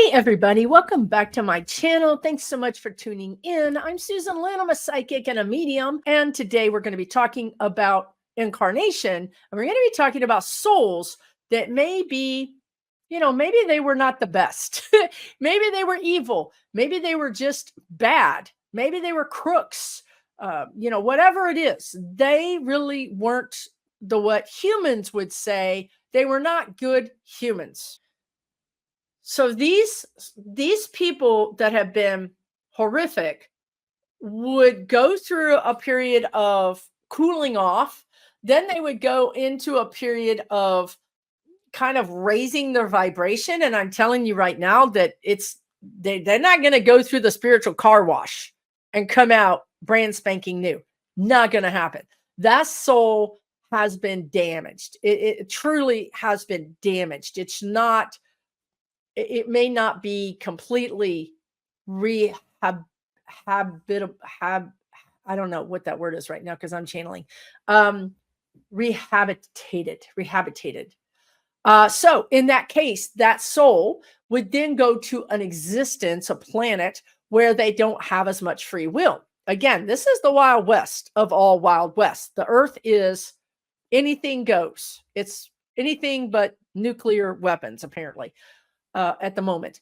Hey everybody, welcome back to my channel. Thanks so much for tuning in. I'm Susan Lynn. I'm a psychic and a medium, and today we're going to be talking about incarnation, and we're going to be talking about souls that maybe, maybe they were not the best. Maybe they were evil. Maybe they were just bad. Maybe they were crooks. Whatever it is, they really weren't what humans would say. They were not good humans. So these people that have been horrific would go through a period of cooling off. Then they would go into a period of kind of raising their vibration. And I'm telling you right now that they're not going to go through the spiritual car wash and come out brand spanking new. Not going to happen. That soul has been damaged. It truly has been damaged. It may not be completely I don't know what that word is right now because I'm channeling. Rehabilitated. So in that case, that soul would then go to an existence, a planet where they don't have as much free will. Again, this is the Wild West of all Wild West. The earth is anything goes. It's anything but nuclear weapons, apparently. At the moment,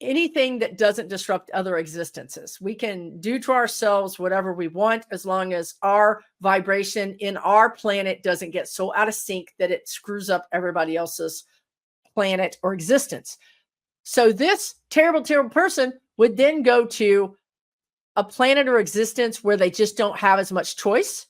anything that doesn't disrupt other existences, we can do to ourselves whatever we want as long as our vibration in our planet doesn't get so out of sync that it screws up everybody else's planet or existence. So this terrible, terrible person would then go to a planet or existence where they just don't have as much choice.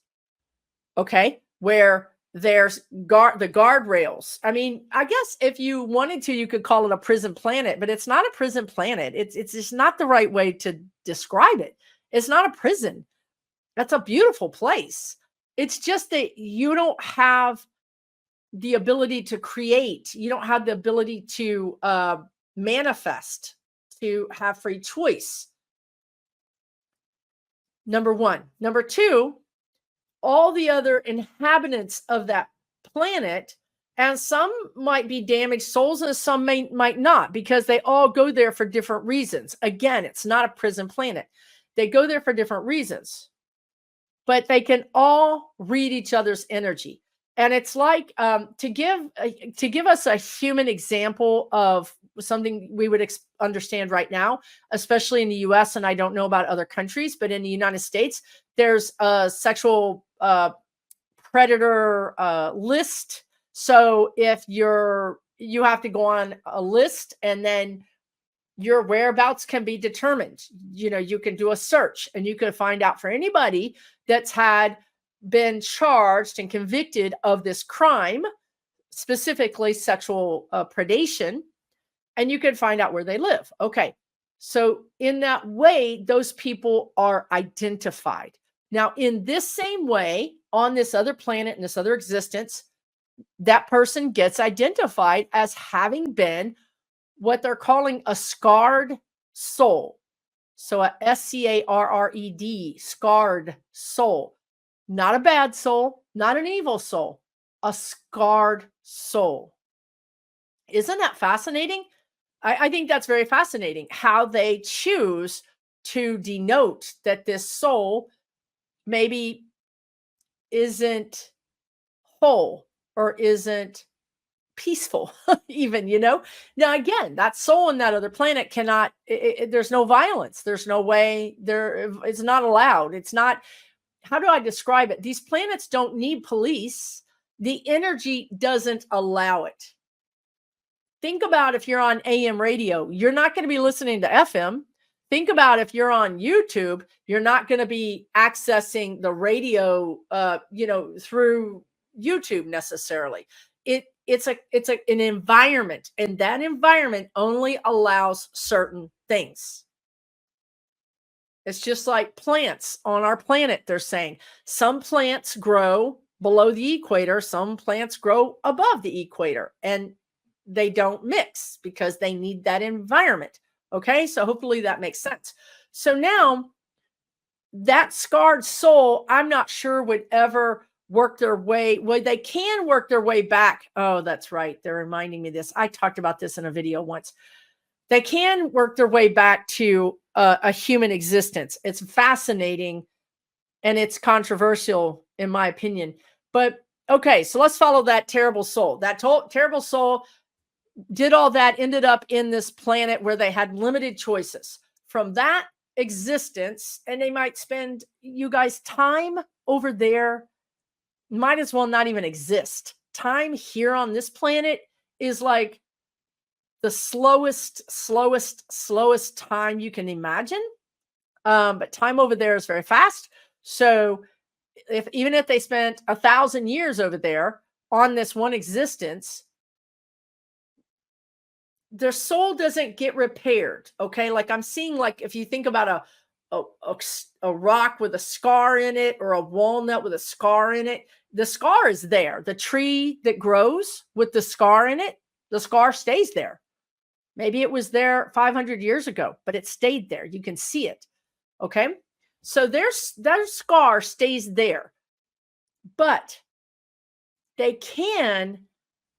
Okay, where there's the guardrails. I mean, I guess if you wanted to, you could call it a prison planet, but it's not a prison planet. It's just not the right way to describe it. It's not a prison. That's a beautiful place. It's just that you don't have the ability to create. You don't have the ability to manifest, to have free choice. Number one. Number two, all the other inhabitants of that planet, and some might be damaged souls and some might not, because they all go there for different reasons. Again, it's not a prison planet. They go there for different reasons, but they can all read each other's energy. And it's like to give us a human example of something we would understand right now, especially in the US, and I don't know about other countries, but in the United States, there's a sexual predator list. So if you have to go on a list, and then your whereabouts can be determined. You can do a search and you can find out for anybody that's been charged and convicted of this crime, specifically sexual predation, and you can find out where they live. Okay. So in that way, those people are identified. Now, in this same way, on this other planet, in this other existence, that person gets identified as having been what they're calling a scarred soul. So a SCARRED, scarred soul. Not a bad soul, not an evil soul, a scarred soul. Isn't that fascinating? I think that's very fascinating how they choose to denote that this soul maybe isn't whole or isn't peaceful even, Now, again, that soul in that other planet cannot, there's no violence. There's no way it's not allowed. It's not, how do I describe it? These planets don't need police. The energy doesn't allow it. Think about if you're on AM radio, you're not going to be listening to FM. Think about if you're on YouTube, you're not going to be accessing the radio, through YouTube necessarily. It's an environment, and that environment only allows certain things. It's just like plants on our planet. They're saying some plants grow below the equator, some plants grow above the equator, and they don't mix because they need that environment. Okay, so hopefully that makes sense. So now that scarred soul, I'm not sure would ever work their way. Well, they can work their way back. Oh, that's right. They're reminding me of this. I talked about this in a video once. they can work their way back to a human existence. It's fascinating and it's controversial, in my opinion. But okay, so let's follow that terrible soul. That terrible soul did all that, ended up in this planet where they had limited choices. From that existence, and they might spend, you guys, time over there might as well not even exist. Time here on this planet is like the slowest time you can imagine. But time over there is very fast. So even if they spent 1,000 years over there on this one existence, their soul doesn't get repaired. Okay. Like I'm seeing, like, if you think about a rock with a scar in it, or a walnut with a scar in it, the scar is there. The tree that grows with the scar in it, the scar stays there. Maybe it was there 500 years ago, but it stayed there. You can see it. Okay. So their scar stays there, but they can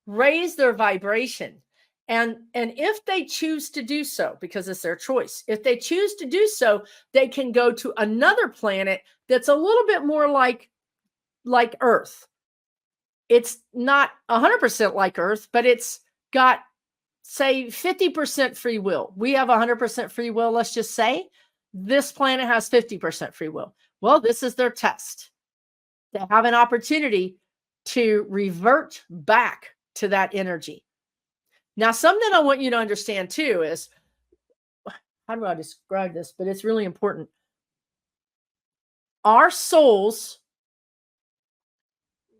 raise their vibration. And if they choose to do so, because it's their choice, if they choose to do so, they can go to another planet that's a little bit more like Earth. It's not 100% like Earth, but it's got, say, 50% free will. We have 100% free will, let's just say. This planet has 50% free will. Well, this is their test. They have an opportunity to revert back to that energy. Now, something I want you to understand too is, how do I describe this? But it's really important. Our souls,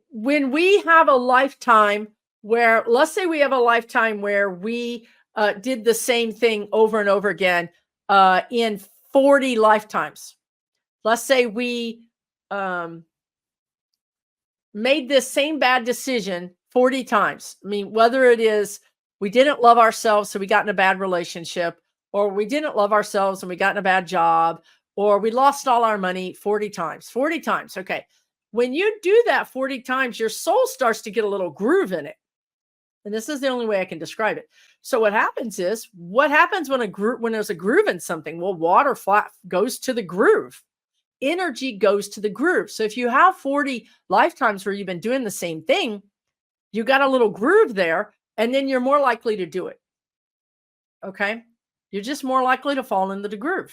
when we have a lifetime where, let's say we have a lifetime where we did the same thing over and over again in 40 lifetimes. Let's say we made this same bad decision 40 times. I mean, whether it is we didn't love ourselves, so we got in a bad relationship, or we didn't love ourselves and we got in a bad job, or we lost all our money 40 times. 40 times. Okay. When you do that 40 times, your soul starts to get a little groove in it. And this is the only way I can describe it. So what happens when there's a groove in something? Well, water goes to the groove. Energy goes to the groove. So if you have 40 lifetimes where you've been doing the same thing, you got a little groove there, and then you're more likely to do it. Okay. You're just more likely to fall into the groove.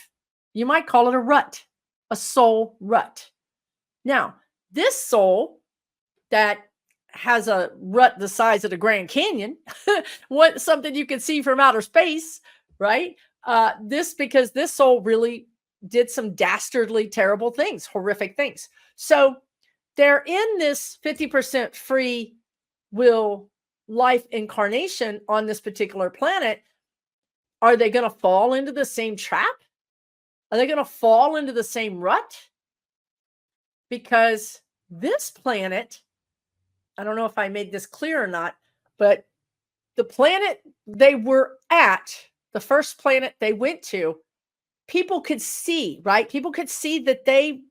You might call it a rut, a soul rut. Now, this soul that has a rut the size of the Grand Canyon, something you can see from outer space, right? Because this soul really did some dastardly, terrible things, horrific things. So they're in this 50% free will life incarnation on this particular planet. Are they going to fall into the same trap? Are they going to fall into the same rut? Because this planet, I don't know if I made this clear or not, but the planet they were at, the first planet they went to, people could see, right? People could see that they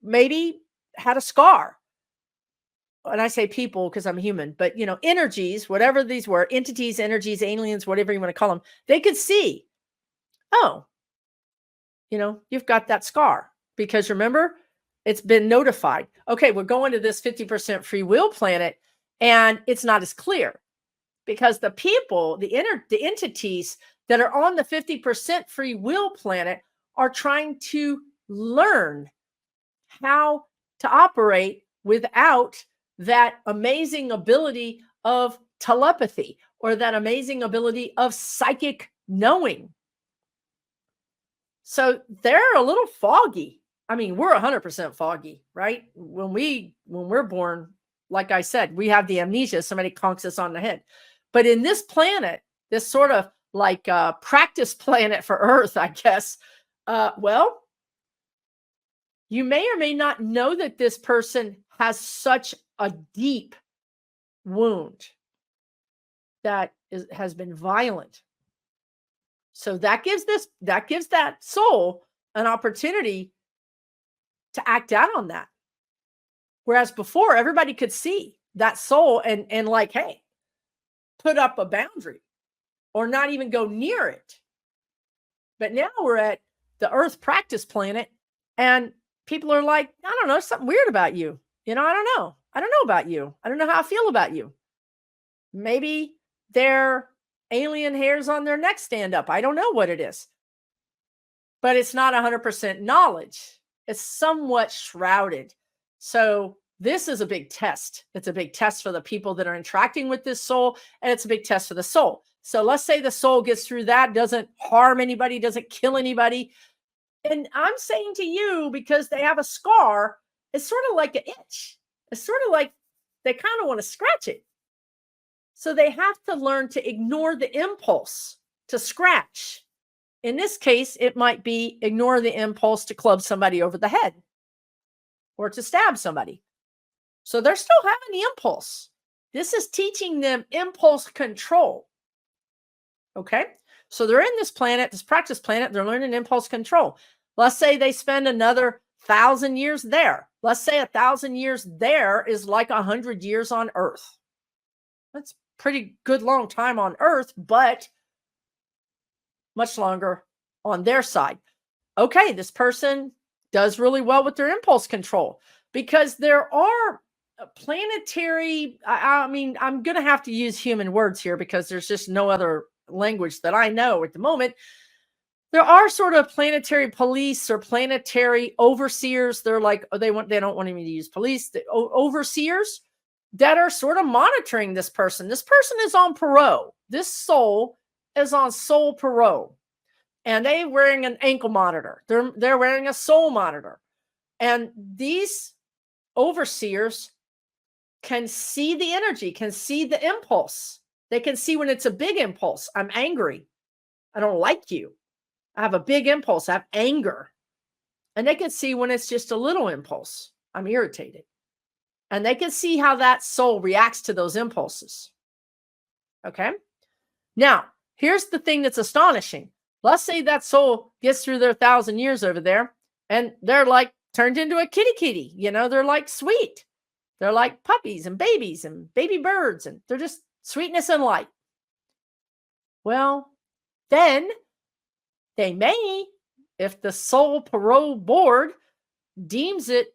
maybe had a scar. And I say people because I'm human, but energies, whatever these were, entities, energies, aliens, whatever you want to call them, they could see, oh, you've got that scar, because remember, it's been notified. Okay, we're going to this 50% free will planet, and it's not as clear because the people, the entities that are on the 50% free will planet are trying to learn how to operate without that amazing ability of telepathy or that amazing ability of psychic knowing. So they're a little foggy. I mean, we're 100% foggy, right? When we're born, like I said, we have the amnesia. Somebody conks us on the head. But in this planet, this sort of like practice planet for Earth, I guess, well, you may or may not know that this person has such a deep wound that has been violent. So that gives that soul an opportunity to act out on that. Whereas before, everybody could see that soul and like, hey, put up a boundary. or not even go near it. But now we're at the Earth practice planet, and people are like, I don't know, something weird about you. I don't know. I don't know about you. I don't know how I feel about you. Maybe their alien hairs on their neck stand up. I don't know what it is. But it's not 100% knowledge. It's somewhat shrouded. So this is a big test. It's a big test for the people that are interacting with this soul, and it's a big test for the soul. So let's say the soul gets through that, doesn't harm anybody, doesn't kill anybody. And I'm saying to you, because they have a scar, it's sort of like an itch. It's sort of like they kind of want to scratch it. So they have to learn to ignore the impulse to scratch. In this case, it might be ignore the impulse to club somebody over the head or to stab somebody. So they're still having the impulse. This is teaching them impulse control. Okay. So they're in this planet, this practice planet, they're learning impulse control. Let's say they spend another 1,000 years there. Let's say 1,000 years there is like 100 years on Earth. That's pretty good long time on Earth, but much longer on their side. Okay, this person does really well with their impulse control because there are planetary, I mean, I'm going to have to use human words here because there's just no other language that I know at the moment. There are sort of planetary police or planetary overseers. They're like, they don't want me to use police, overseers that are sort of monitoring this person. This person is on parole. This soul is on soul parole. And they're wearing an ankle monitor. They're wearing a soul monitor. And these overseers can see the energy, can see the impulse. They can see when it's a big impulse. I'm angry. I don't like you. I have a big impulse. I have anger. And they can see when it's just a little impulse. I'm irritated. And they can see how that soul reacts to those impulses. Okay. Now, here's the thing that's astonishing. Let's say that soul gets through their 1,000 years over there and they're like turned into a kitty. They're like sweet. They're like puppies and baby birds, and they're just sweetness and light. Well, then they may, if the soul parole board deems it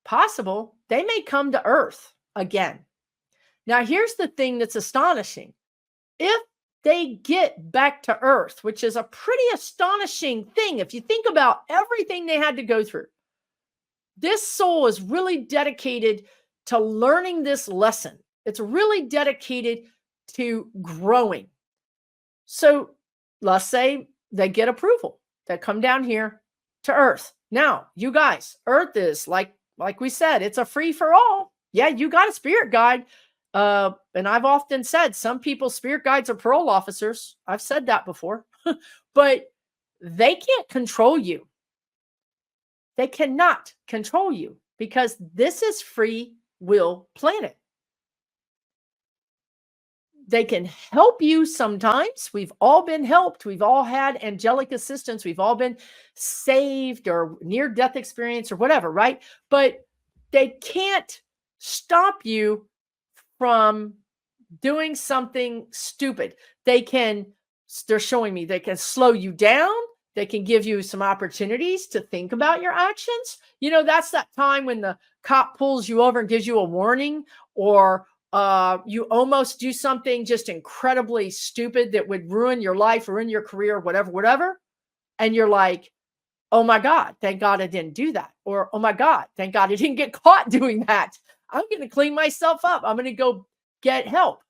possible, they may come to Earth again. Now, here's the thing that's astonishing. If they get back to Earth, which is a pretty astonishing thing, if you think about everything they had to go through, this soul is really dedicated to learning this lesson. It's really dedicated to growing. So let's say they get approval. They come down here to Earth. Now, you guys, Earth is like we said, it's a free for all. Yeah, you got a spirit guide. And I've often said some people's spirit guides are parole officers. I've said that before, but they can't control you. They cannot control you because this is free will planet. They can help you sometimes. We've all been helped. We've all had angelic assistance. We've all been saved or near-death experience or whatever, right? But they can't stop you from doing something stupid. They're showing me they can slow you down. They can give you some opportunities to think about your actions. That's that time when the cop pulls you over and gives you a warning, or you almost do something just incredibly stupid that would ruin your life, ruin your career, whatever. And you're like, oh my God, thank God I didn't do that. Or, oh my God, thank God I didn't get caught doing that. I'm going to clean myself up. I'm going to go get help.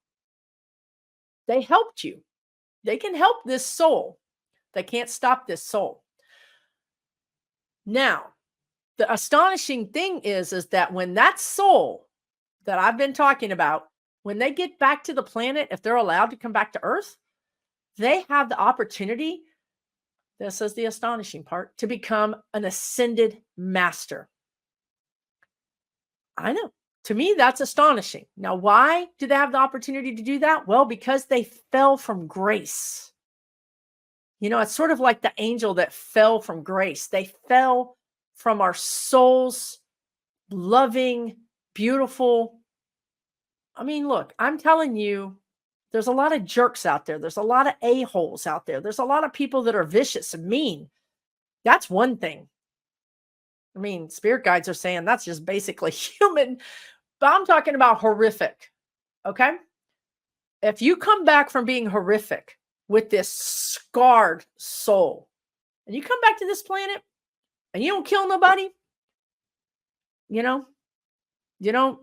They helped you. They can help this soul. They can't stop this soul. Now, the astonishing thing is that when that soul that I've been talking about, when they get back to the planet, if they're allowed to come back to Earth, they have the opportunity, this is the astonishing part, to become an ascended master. I know. To me, that's astonishing. Now, why do they have the opportunity to do that? Well, because they fell from grace. It's sort of like the angel that fell from grace. They fell from our soul's loving, beautiful. I mean, look, I'm telling you, There's a lot of jerks out there. There's a lot of a-holes out there. There's a lot of people that are vicious and mean. That's one thing. I mean, spirit guides are saying that's just basically human, but I'm talking about horrific. Okay. If you come back from being horrific with this scarred soul and you come back to this planet and you don't kill nobody, you know, you don't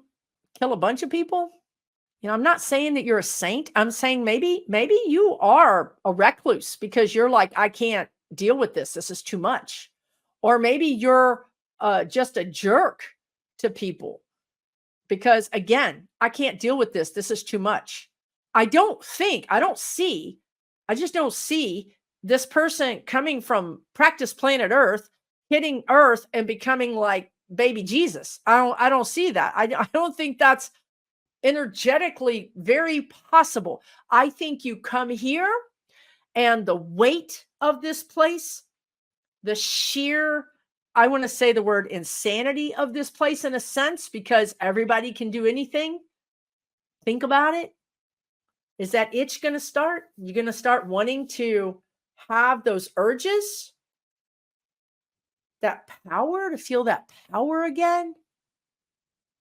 kill a bunch of people. I'm not saying that you're a saint. I'm saying maybe you are a recluse because you're like, I can't deal with this. This is too much. Or maybe you're just a jerk to people because, again, I can't deal with this. This is too much. I just don't see this person coming from practice planet Earth, hitting Earth and becoming like baby Jesus. I don't see that. I don't think that's energetically very possible. I think you come here and the weight of this place, the sheer, I want to say the word insanity of this place in a sense, because everybody can do anything. Think about it. Is that itch going to start? You're going to start wanting to have those urges, that power, to feel that power again.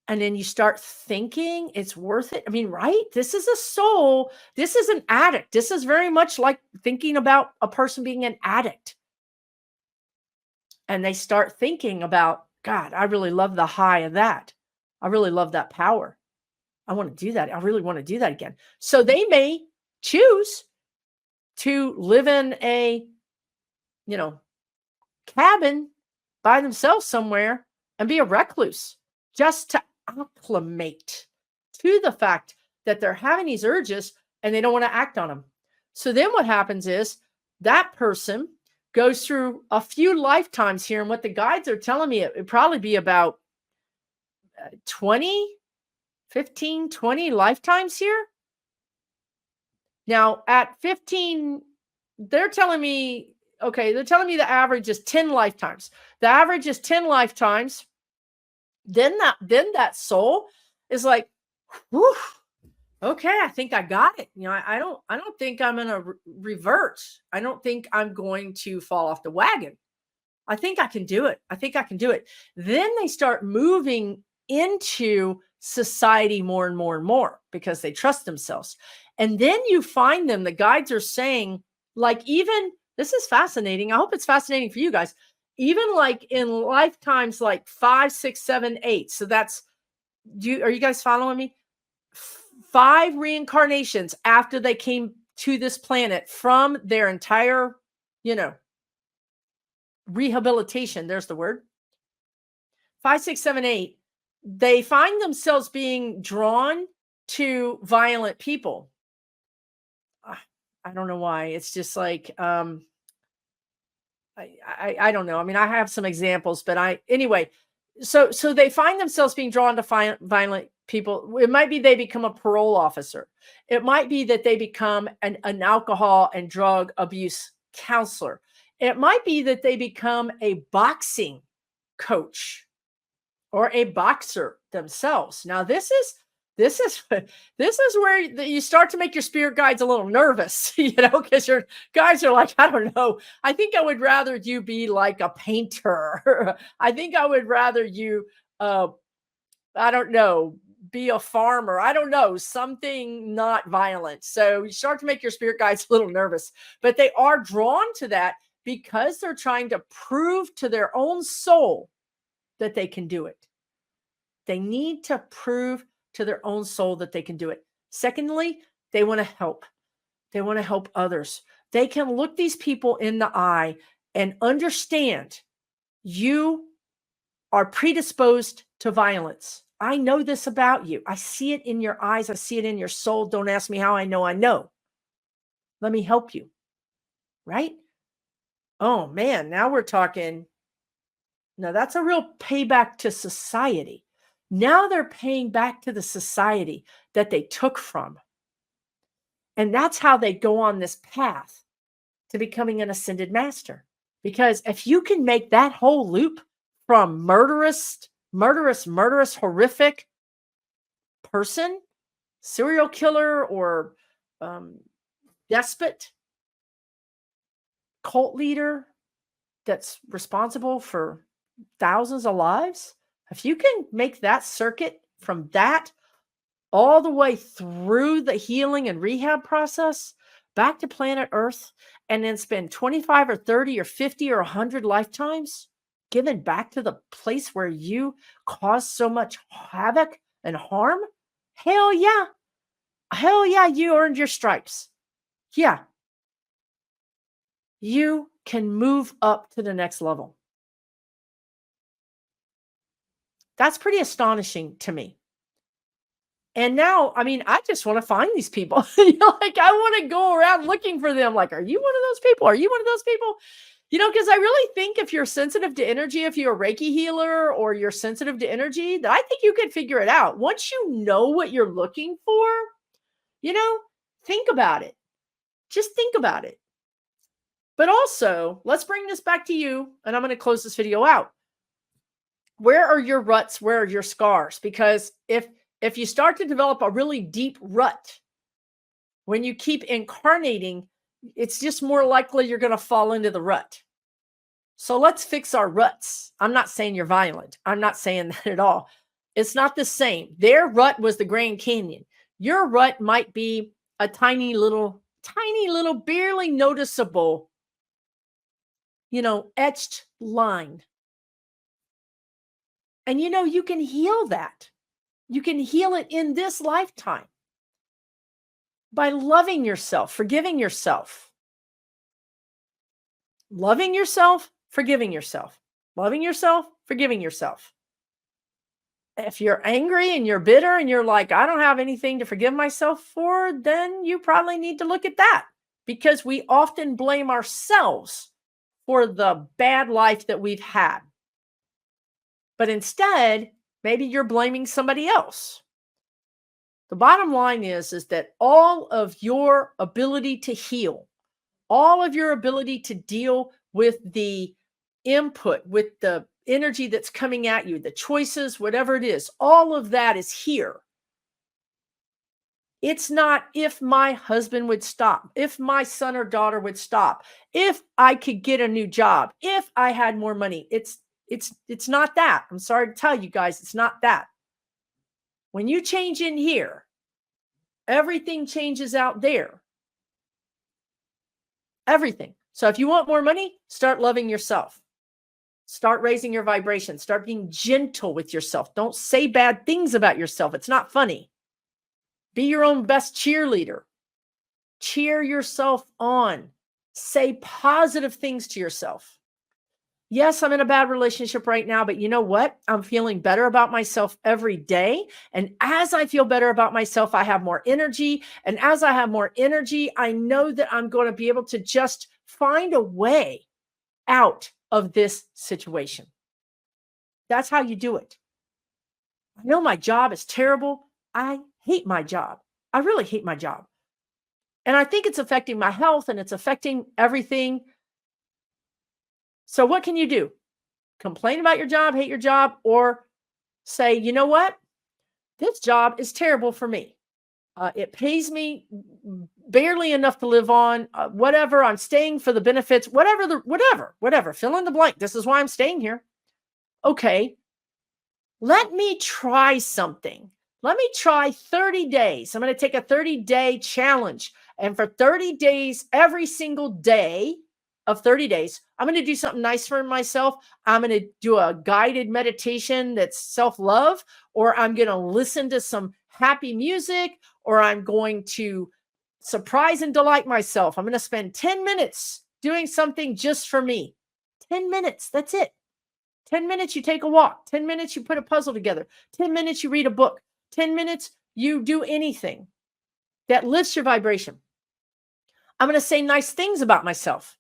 And then you start thinking it's worth it. I mean, right? This is a soul. This is an addict. This is very much like thinking about a person being an addict. And they start thinking about, God, I really love the high of that. I really love that power. I want to do that. I really want to do that again. So they may choose to live in a, cabin by themselves somewhere and be a recluse just to acclimate to the fact that they're having these urges and they don't want to act on them. So then what happens is that person goes through a few lifetimes here. And what the guides are telling me, it would probably be about 15, 20 lifetimes here. Now at 15, they're telling me the average is 10 lifetimes. The average is 10 lifetimes. Then that soul is like, whew, okay, I think I got it. I don't think I'm going to revert. I don't think I'm going to fall off the wagon. I think I can do it. Then they start moving into society more and more and more because they trust themselves. And then you find them, the guides are saying, like, even, this is fascinating. I hope it's fascinating for you guys. Even like in lifetimes like 5, 6, 7, 8. So that's, are you guys following me? 5 reincarnations after they came to this planet from their entire, rehabilitation. There's the word. 5, 6, 7, 8. They find themselves being drawn to violent people. I don't know why. It's just like, I don't know. I mean, I have some examples, but anyway, so they find themselves being drawn to violent people. It might be they become a parole officer. It might be that they become an alcohol and drug abuse counselor. It might be that they become a boxing coach or a boxer themselves. Now, this is where you start to make your spirit guides a little nervous, because your guys are like, I don't know. I think I would rather you be like a painter. I think I would rather you, I don't know, be a farmer. I don't know, something not violent. So you start to make your spirit guides a little nervous, but they are drawn to that because they're trying to prove to their own soul that they can do it. They need to prove to their own soul that they can do it. Secondly, they want to help. They want to help others. They can look these people in the eye and understand you are predisposed to violence. I know this about you. I see it in your eyes. I see it in your soul. Don't ask me how I know. I know. Let me help you. Right? Oh man, now we're talking. Now that's a real payback to society. Now they're paying back to the society that they took from. And that's how they go on this path to becoming an ascended master. Because if you can make that whole loop from murderous, horrific person, serial killer, or um, despot, cult leader that's responsible for thousands of lives, if you can make that circuit from that all the way through the healing and rehab process back to planet Earth, and then spend 25 or 30 or 50 or 100 lifetimes giving back to the place where you caused so much havoc and harm, hell yeah. Hell yeah, you earned your stripes. Yeah, you can move up to the next level. That's pretty astonishing to me. And now, I mean, I just want to find these people. Like I want to go around looking for them. Like, are you one of those people? Are you one of those people? Because I really think if you're sensitive to energy, if you're a Reiki healer or you're sensitive to energy, that I think you could figure it out. Once you know what you're looking for, think about it. Just think about it. But also, let's bring this back to you, and I'm going to close this video out. Where are your ruts? Where are your scars? Because if you start to develop a really deep rut, when you keep incarnating, it's just more likely you're going to fall into the rut. So let's fix our ruts. I'm not saying you're violent. I'm not saying that at all. It's not the same. Their rut was the Grand Canyon. Your rut might be a tiny little, barely noticeable, etched line. And you can heal that. You can heal it in this lifetime by loving yourself, forgiving yourself. Loving yourself, forgiving yourself. Loving yourself, forgiving yourself. If you're angry and you're bitter and you're like, I don't have anything to forgive myself for, then you probably need to look at that, because we often blame ourselves for the bad life that we've had. But instead, maybe you're blaming somebody else. The bottom line is that all of your ability to heal, all of your ability to deal with the input, with the energy that's coming at you, the choices, whatever it is, all of that is here. It's not if my husband would stop, if my son or daughter would stop, if I could get a new job, if I had more money. It's not that. I'm sorry to tell you guys, it's not that. When you change in here, everything changes out there. Everything. So if you want more money, start loving yourself. Start raising your vibration. Start being gentle with yourself. Don't say bad things about yourself. It's not funny. Be your own best cheerleader. Cheer yourself on. Say positive things to yourself. Yes, I'm in a bad relationship right now, but you know what? I'm feeling better about myself every day. And as I feel better about myself, I have more energy. And as I have more energy, I know that I'm going to be able to just find a way out of this situation. That's how you do it. I know my job is terrible. I hate my job. I really hate my job. And I think it's affecting my health and it's affecting everything. So what can you do? Complain about your job, hate your job, or say, you know what? This job is terrible for me. It pays me barely enough to live on, whatever. I'm staying for the benefits, whatever, fill in the blank. This is why I'm staying here. Okay. Let me try something. Let me try 30 days. I'm going to take a 30-day challenge. And for 30 days, every single day of 30 days, I'm going to do something nice for myself. I'm going to do a guided meditation that's self-love, or I'm going to listen to some happy music, or I'm going to surprise and delight myself. I'm going to spend 10 minutes doing something just for me. 10 minutes. That's it. 10 minutes, you take a walk. 10 minutes, you put a puzzle together. 10 minutes, you read a book. 10 minutes, you do anything that lifts your vibration. I'm going to say nice things about myself.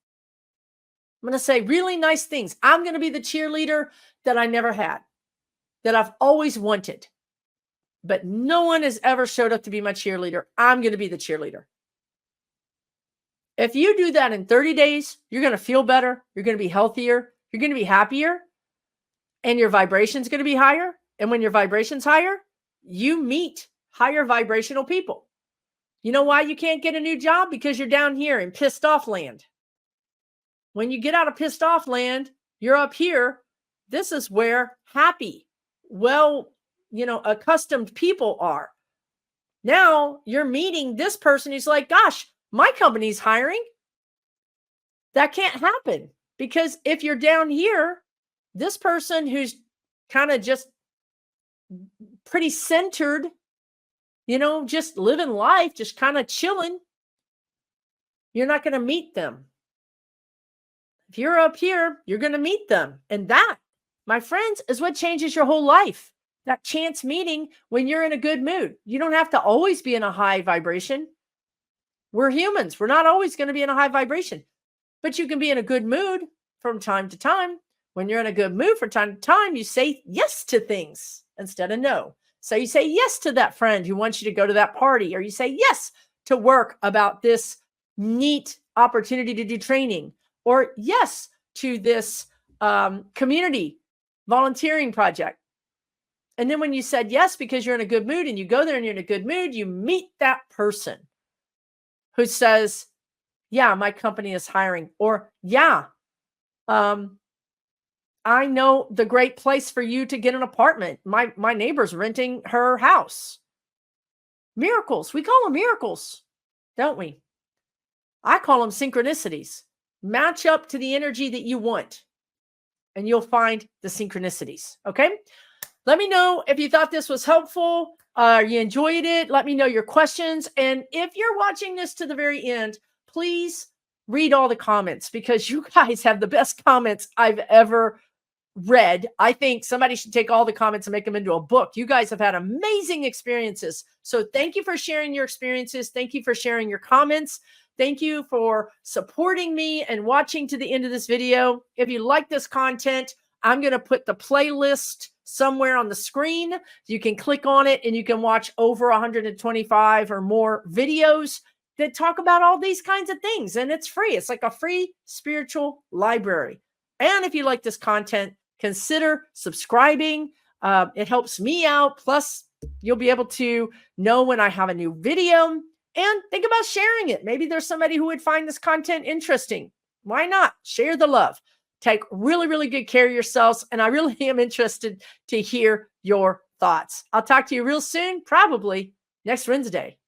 I'm going to say really nice things. I'm going to be the cheerleader that I never had, that I've always wanted. But no one has ever showed up to be my cheerleader. I'm going to be the cheerleader. If you do that in 30 days, you're going to feel better. You're going to be healthier. You're going to be happier. And your vibration's going to be higher. And when your vibration's higher, you meet higher vibrational people. You know why you can't get a new job? Because you're down here in pissed off land. When you get out of pissed off land, you're up here. This is where happy, well, accustomed people are. Now you're meeting this person who's like, gosh, my company's hiring. That can't happen, because if you're down here, this person who's kind of just pretty centered, just living life, just kind of chilling, you're not going to meet them. If you're up here, you're going to meet them. And that, my friends, is what changes your whole life. That chance meeting when you're in a good mood. You don't have to always be in a high vibration. We're humans. We're not always going to be in a high vibration, but you can be in a good mood from time to time. When you're in a good mood from time to time, you say yes to things instead of no. So you say yes to that friend who wants you to go to that party, or you say yes to work about this neat opportunity to do training, or yes to this community volunteering project. And then when you said yes because you're in a good mood, and you go there and you're in a good mood, you meet that person who says, yeah, my company is hiring, or yeah, I know the great place for you to get an apartment. My neighbor's renting her house. Miracles. We call them miracles, don't we? I call them synchronicities. Match up to the energy that you want, and you'll find the synchronicities. Okay. Let me know if you thought this was helpful. You enjoyed it. Let me know your questions. And if you're watching this to the very end, please read all the comments, because you guys have the best comments I've ever read. I think somebody should take all the comments and make them into a book. You guys have had amazing experiences. So thank you for sharing your experiences. Thank you for sharing your comments. Thank you for supporting me and watching to the end of this video. If you like this content, I'm going to put the playlist somewhere on the screen. You can click on it and you can watch over 125 or more videos that talk about all these kinds of things. And it's free. It's like a free spiritual library. And if you like this content, consider subscribing. It helps me out. Plus, you'll be able to know when I have a new video, and think about sharing it. Maybe there's somebody who would find this content interesting. Why not? Share the love. Take really, really good care of yourselves. And I really am interested to hear your thoughts. I'll talk to you real soon, probably next Wednesday.